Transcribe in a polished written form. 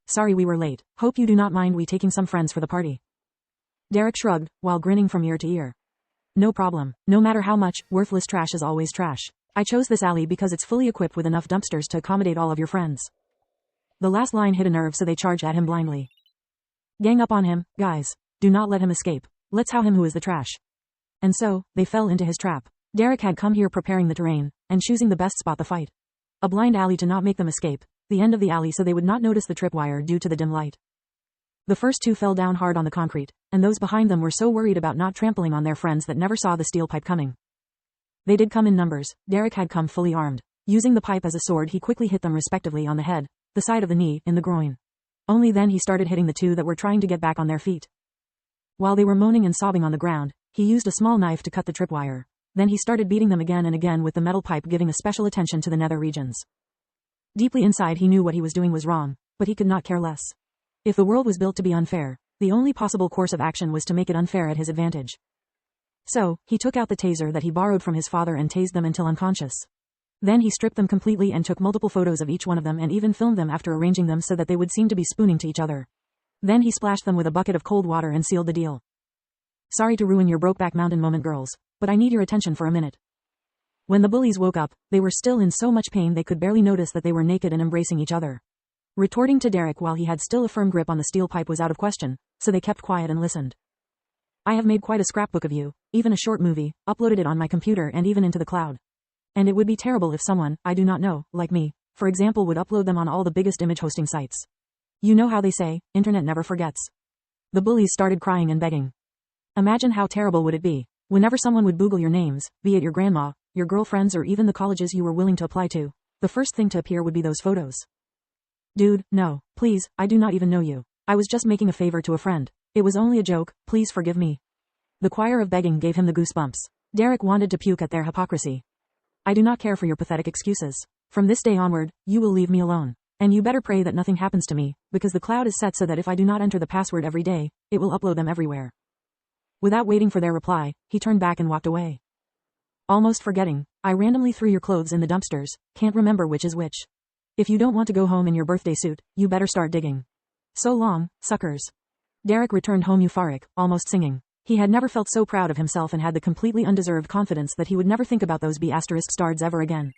Sorry we were late. Hope you do not mind we taking some friends for the party. Derek shrugged, while grinning from ear to ear. No problem. No matter how much, worthless trash is always trash. I chose this alley because it's fully equipped with enough dumpsters to accommodate all of your friends. The last line hit a nerve, so they charged at him blindly. Gang up on him, guys. Do not let him escape. Let's how him who is the trash. And so, they fell into his trap. Derek had come here preparing the terrain, and choosing the best spot to fight. A blind alley to not make them escape, the end of the alley so they would not notice the tripwire due to the dim light. The first two fell down hard on the concrete, and those behind them were so worried about not trampling on their friends that never saw the steel pipe coming. They did come in numbers. Derek had come fully armed. Using the pipe as a sword, he quickly hit them respectively on the head, the side of the knee, and the groin. Only then he started hitting the two that were trying to get back on their feet. While they were moaning and sobbing on the ground, he used a small knife to cut the tripwire. Then he started beating them again and again with the metal pipe, giving a special attention to the nether regions. Deeply inside he knew what he was doing was wrong, but he could not care less. If the world was built to be unfair, the only possible course of action was to make it unfair at his advantage. So, he took out the taser that he borrowed from his father and tased them until unconscious. Then he stripped them completely and took multiple photos of each one of them and even filmed them after arranging them so that they would seem to be spooning to each other. Then he splashed them with a bucket of cold water and sealed the deal. Sorry to ruin your Brokeback Mountain moment, girls, but I need your attention for a minute. When the bullies woke up, they were still in so much pain they could barely notice that they were naked and embracing each other. Retorting to Derek while he had still a firm grip on the steel pipe was out of question, so they kept quiet and listened. I have made quite a scrapbook of you, even a short movie, uploaded it on my computer and even into the cloud. And it would be terrible if someone, I do not know, like me, for example, would upload them on all the biggest image hosting sites. You know how they say, internet never forgets. The bullies started crying and begging. Imagine how terrible would it be, whenever someone would Google your names, be it your grandma, your girlfriends or even the colleges you were willing to apply to, the first thing to appear would be those photos. Dude, no, please, I do not even know you. I was just making a favor to a friend. It was only a joke, please forgive me. The choir of begging gave him the goosebumps. Derek wanted to puke at their hypocrisy. I do not care for your pathetic excuses. From this day onward, you will leave me alone. And you better pray that nothing happens to me, because the cloud is set so that if I do not enter the password every day, it will upload them everywhere. Without waiting for their reply, he turned back and walked away. Almost forgetting, I randomly threw your clothes in the dumpsters, can't remember which is which. If you don't want to go home in your birthday suit, you better start digging. So long, suckers. Derek returned home euphoric, almost singing. He had never felt so proud of himself and had the completely undeserved confidence that he would never think about those B** stars ever again.